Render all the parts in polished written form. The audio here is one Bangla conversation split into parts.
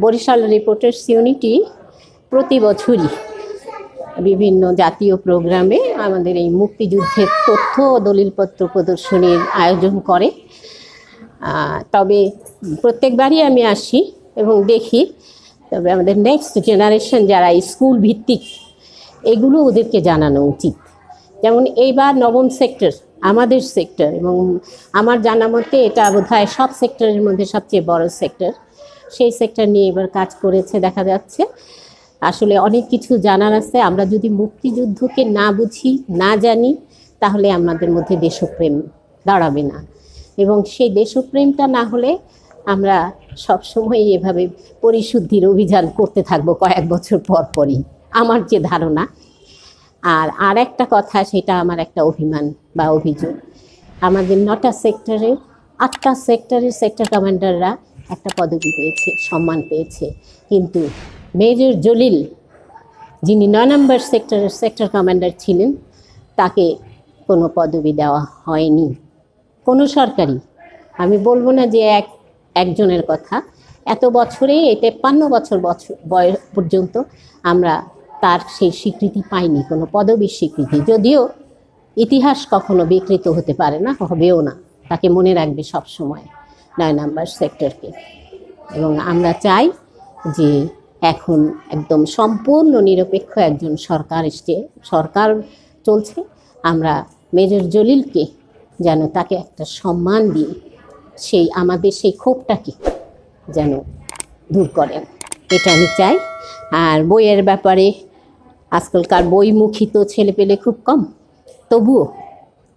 বরিশাল রিপোর্টার্স ইউনিটি প্রতি বছরই বিভিন্ন জাতীয় প্রোগ্রামে আমাদের এই মুক্তিযুদ্ধের তথ্য ও দলিলপত্র প্রদর্শনীর আয়োজন করে। তবে প্রত্যেকবারই আমি আসি এবং দেখি, তবে আমাদের নেক্সট জেনারেশন যারা স্কুল ভিত্তিক এগুলো ওদেরকে জানানো উচিত। যেমন এইবার নবম সেক্টর আমাদের সেক্টর, এবং আমার জানা মতে এটা বোধহয় সব সেক্টরের মধ্যে সবচেয়ে বড় সেক্টর। সেই সেক্টর নিয়ে এবার কাজ করেছে দেখা যাচ্ছে। আসলে অনেক কিছু জানার আছে। আমরা যদি মুক্তিযুদ্ধকে না বুঝি, না জানি, তাহলে আমাদের মধ্যে দেশপ্রেম দাঁড়াবে না, এবং সেই দেশপ্রেমটা না হলে আমরা সবসময় এভাবে পরিশুদ্ধির অভিযান করতে থাকবো কয়েক বছর পর পরই, আমার যে ধারণা। আর একটা কথা, সেটা আমার একটা অভিমান বা অভিযোগ, আমাদের 9টা সেক্টরের 8টা সেক্টরের সেক্টর কমান্ডাররা একটা পদবি পেয়েছে, সম্মান পেয়েছে, কিন্তু মেজর জলিল যিনি 9 নম্বর সেক্টরের সেক্টর কমান্ডার ছিলেন তাকে কোনো পদবি দেওয়া হয়নি। কোনো সরকারি, আমি বলবো না যে একজনের কথা, এত বছরে 53 বছর বয়স পর্যন্ত আমরা তার সেই স্বীকৃতি পাইনি, কোনো পদবীর স্বীকৃতি। যদিও ইতিহাস কখনো বিকৃত হতে পারে না, হবেও না, তাকে মনে রাখবে সব সময় 9 নম্বর সেক্টরকে। এবং আমরা চাই যে এখন একদম সম্পূর্ণ নিরপেক্ষ একজন সরকার এসছে, সরকার চলছে, আমরা মেজর জলিলকে যেন তাকে একটা সম্মান দিয়ে সেই আমাদের সেই ক্ষোভটাকে যেন দূর করেন, এটা আমি চাই। আর বইয়ের ব্যাপারে আজকালকার বইমুখী তো ছেলে পেলে খুব কম, তবুও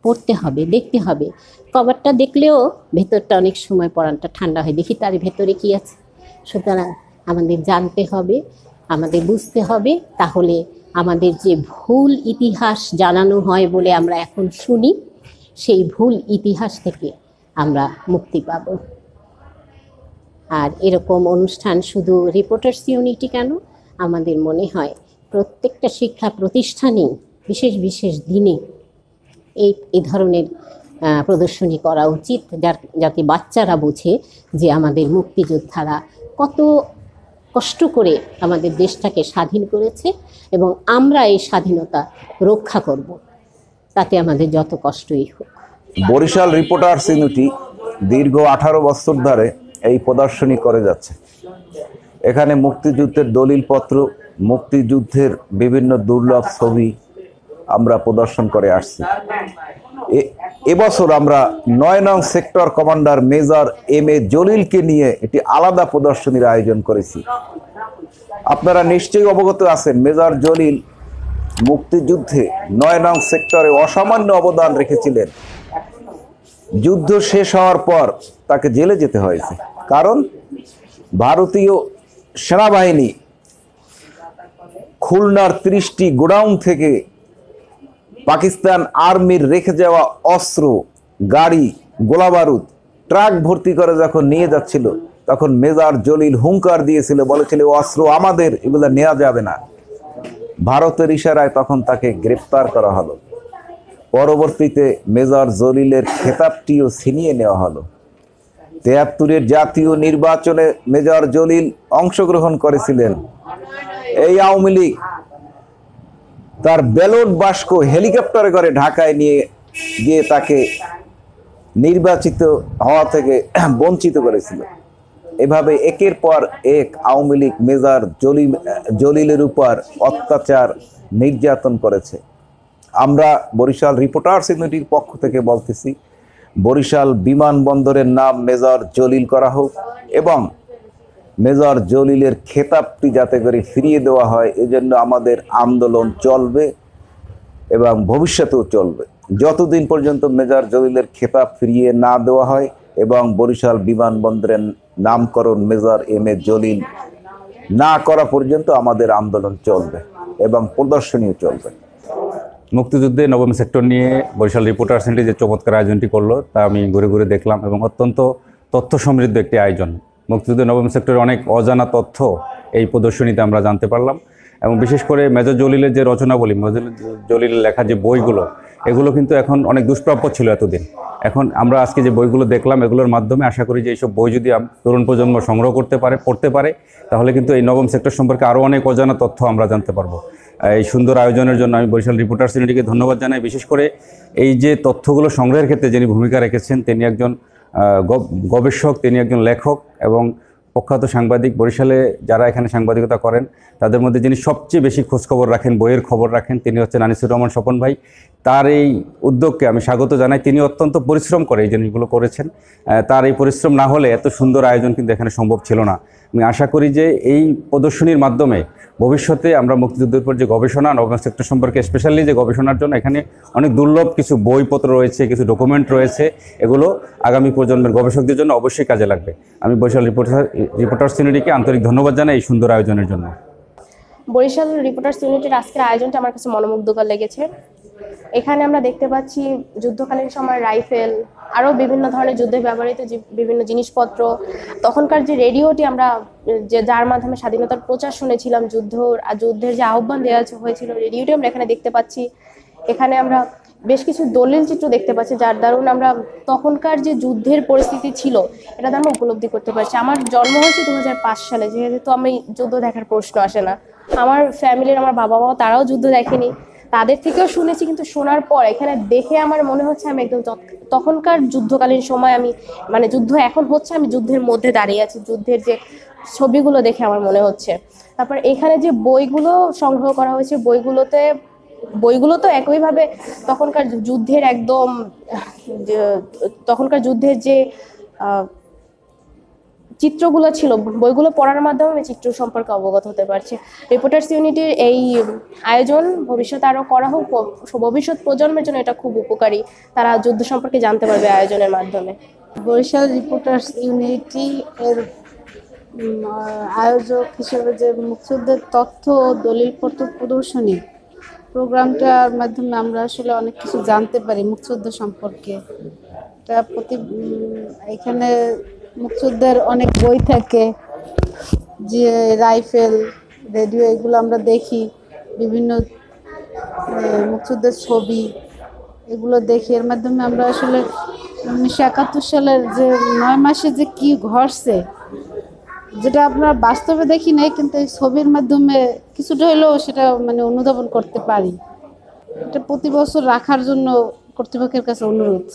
পড়তে হবে, দেখতে হবে। কভারটা দেখলেও ভেতরটা অনেক সময় পড়ানটা ঠান্ডা হয়, দেখি তার ভেতরে কি আছে। সুতরাং আমাদের জানতে হবে, আমাদের বুঝতে হবে, তাহলে আমাদের যে ভুল ইতিহাস জানানো হয় বলে আমরা এখন শুনি, সেই ভুল ইতিহাস থেকে আমরা মুক্তি পাব। আর এরকম অনুষ্ঠান শুধু রিপোর্টার্স ইউনিটি কেন, আমাদের মনে হয় প্রত্যেকটা শিক্ষা প্রতিষ্ঠানেই বিশেষ বিশেষ দিনে এই ধরনের প্রদর্শনী করা উচিত, যাতে বাচ্চারা বোঝে যে আমাদের মুক্তিযোদ্ধারা কত কষ্ট করে আমাদের দেশটাকে স্বাধীন করেছে এবং আমরা এই স্বাধীনতা রক্ষা করব, তাতে আমাদের যত কষ্টই হোক। বরিশাল রিপোর্টার্স ইউনিটি দীর্ঘ 18 বছর ধরে এই প্রদর্শনী করে যাচ্ছে। এখানে মুক্তিযুদ্ধের দলিলপত্র, মুক্তিযুদ্ধের বিভিন্ন দুর্লভ ছবি আমরা প্রদর্শন করে আসছি। এবছর আমরা 9 নং সেক্টর কমান্ডার মেজর এম.এ. জলিলকে নিয়ে একটি আলাদা প্রদর্শনীর আয়োজন করেছি। আপনারা নিশ্চয়ই অবগত আছেন, মেজর জলিল মুক্তিযুদ্ধে 9 নং সেক্টরে অসামান্য অবদান রেখেছিলেন। যুদ্ধ শেষ হওয়ার পর তাকে জেলে যেতে হয়েছে, কারণ ভারতীয় সেনাবাহিনী খুলনার 30টি গোডাউন থেকে পাকিস্তান আর্মির রেখে যাওয়া অস্ত্র, গাড়ি, গোলাবারুদ ট্রাক ভর্তি করে যখন নিয়ে যাচ্ছিল, তখন মেজর জলিল হুঙ্কার দিয়েছিল, বলেছিল অস্ত্র আমাদের, এগুলো নেওয়া যাবে না। ভারতের ইশারায় তখন তাকে গ্রেপ্তার করা হলো। পরবর্তীতে মেজর জলিলের খেতাবটিও ছিনিয়ে নেওয়া হলো। 73-এর জাতীয় নির্বাচনে মেজর জলিল অংশগ্রহণ করেছিলেন। এই আওয়ামী লীগ তার ব্যালট বাক্স হেলিকপ্টারে করে ঢাকায় নিয়ে গিয়ে তাকে নির্বাচিত হওয়া থেকে বঞ্চিত করেছিল। এভাবে একের পর এক আওয়ামী লীগ মেজর জলিলের উপর অত্যাচার, নির্যাতন করেছে। আমরা বরিশাল রিপোর্টার্স ইউনিটির পক্ষ থেকে বলতেছি, বরিশাল বিমানবন্দরের নাম মেজর জলিল করা হোক এবং মেজর জলিলের খেতাবটি যাতে করে ফিরিয়ে দেওয়া হয়, এজন্য আমাদের আন্দোলন চলবে এবং ভবিষ্যতেও চলবে, যতদিন পর্যন্ত মেজর জলিলের খেতাব ফিরিয়ে না দেওয়া হয় এবং বরিশাল বিমানবন্দরের নামকরণ মেজর এম.এ. জলিল না করা পর্যন্ত আমাদের আন্দোলন চলবে এবং প্রদর্শনীও চলবে। মুক্তিযুদ্ধে 9ম সেক্টর নিয়ে বরিশাল রিপোর্টার্স ইউনিটি যে চমৎকার আয়োজনটি করলো, তা আমি ঘুরে ঘুরে দেখলাম এবং অত্যন্ত তথ্য সমৃদ্ধ একটি আয়োজন। মুক্তিযুদ্ধের 9ম সেক্টরের অনেক অজানা তথ্য এই প্রদর্শনীতে আমরা জানতে পারলাম, এবং বিশেষ করে মেজর জলিলের যে রচনাবলী, মেজর জলিলের লেখা যে বইগুলো, এগুলো কিন্তু এখন অনেক দুষ্প্রাপ্য ছিল এতদিন। এখন আমরা আজকে যে বইগুলো দেখলাম এগুলোর মাধ্যমে আশা করি যে এইসব বই যদি তরুণ প্রজন্ম সংগ্রহ করতে পারে, পড়তে পারে, তাহলে কিন্তু এই নবম সেক্টর সম্পর্কে আরও অনেক অজানা তথ্য আমরা জানতে পারবো। এই সুন্দর আয়োজনের জন্য আমি বরিশাল রিপোর্টার্স ইউনিটিকে ধন্যবাদ জানাই। বিশেষ করে এই যে তথ্যগুলো সংগ্রহের ক্ষেত্রে যিনি ভূমিকা রেখেছেন তিনি একজন গবেষক, তিনি একজন লেখক এবং প্রখ্যাত সাংবাদিক। বরিশালে যারা এখানে সাংবাদিকতা করেন তাদের মধ্যে যিনি সবচেয়ে বেশি খোঁজখবর রাখেন, বইয়ের খবর রাখেন, তিনি হচ্ছেন আনিসুর রহমান স্বপন ভাই। তার এই উদ্যোগকে আমি স্বাগত জানাই। তিনি অত্যন্ত পরিশ্রম করে এই জিনিসগুলো করেছেন। তার এই পরিশ্রম না হলে এত সুন্দর আয়োজন কিন্তু এখানে সম্ভব ছিল না। আমি আশা করি যে এই প্রদর্শনীর মাধ্যমে ভবিষ্যতে আমরা মুক্তিযুদ্ধের উপর যে গবেষণা, নবম সেক্টর সম্পর্কে স্পেশালি যে গবেষণার জন্য এখানে অনেক দুর্লভ কিছু বইপত্র রয়েছে, কিছু ডকুমেন্ট রয়েছে, এগুলো আগামী প্রজন্মের গবেষকদের জন্য অবশ্যই কাজে লাগবে। আমি বরিশাল রিপোর্টার্স ইউনিটিকে আন্তরিক ধন্যবাদ জানাই এই সুন্দর আয়োজনের জন্য। বরিশাল রিপোর্টার্স ইউনিটির আজকের আয়োজনটা আমার কাছে মনোমুগ্ধকর লেগেছে। এখানে আমরা দেখতে পাচ্ছি যুদ্ধকালীন সময় রাইফেল, আরও বিভিন্ন ধরনের যুদ্ধে ব্যবহৃত যে বিভিন্ন জিনিসপত্র, তখনকার যে রেডিওটি আমরা যার মাধ্যমে স্বাধীনতার প্রচার শুনেছিলাম, যুদ্ধের যে আহ্বান দেওয়া হয়েছিল, রেডিওটি আমরা এখানে দেখতে পাচ্ছি। এখানে আমরা বেশ কিছু দলিল চিত্র দেখতে পাচ্ছি যার দারুণ আমরা তখনকার যে যুদ্ধের পরিস্থিতি ছিল এটা আমরা উপলব্ধি করতে পারছি। আমার জন্ম হয়েছে 2005 সালে, যেহেতু আমি যুদ্ধ দেখার প্রশ্ন আসে না। আমার ফ্যামিলির, আমার বাবা মা তারাও যুদ্ধ দেখেনি, তাদের থেকেও শুনেছি, কিন্তু শোনার পর এখানে দেখে আমার মনে হচ্ছে আমি একদম তখনকার যুদ্ধকালীন সময় আমি মানে যুদ্ধ এখন হচ্ছে, আমি যুদ্ধের মধ্যে দাঁড়িয়ে আছি। যুদ্ধের যে ছবিগুলো দেখে আমার মনে হচ্ছে। তারপর এখানে যে বইগুলো সংগ্রহ করা হয়েছে, বইগুলো তো একইভাবে তখনকার যুদ্ধের একদম তখনকার যুদ্ধের যে চিত্রগুলো ছিল, বইগুলো পড়ার মাধ্যমে আমি চিত্র সম্পর্কে অবগত হতে পারছি। রিপোর্টার্স ইউনিটির এই আয়োজন ভবিষ্যতে আরও করা হোক, ভবিষ্যৎ প্রজন্মের জন্য এটা খুব উপকারী, তারা যুদ্ধ সম্পর্কে জানতে পারবে আয়োজনের মাধ্যমে। বরিশাল রিপোর্টার্স ইউনিটি এর আয়োজক হিসেবে যে মুক্তিযুদ্ধের তথ্য ও দলিলপত্র প্রদর্শনী প্রোগ্রামটার মাধ্যমে আমরা আসলে অনেক কিছু জানতে পারি মুক্তিযুদ্ধ সম্পর্কে। এটা এখানে মুক্তিযুদ্ধের অনেক বই থাকে, যে রাইফেল, রেডিও, এগুলো আমরা দেখি, বিভিন্ন মুক্তিযুদ্ধের ছবি, এগুলো দেখি। এর মাধ্যমে আমরা আসলে 1971 সালের যে 9 মাসে যে কি ঘটছে, যেটা আমরা বাস্তবে দেখি নাই, কিন্তু এই ছবির মাধ্যমে কিছুটা হলেও সেটা মানে অনুধাবন করতে পারি। এটা প্রতি বছর রাখার জন্য কর্তৃপক্ষের কাছে অনুরোধ।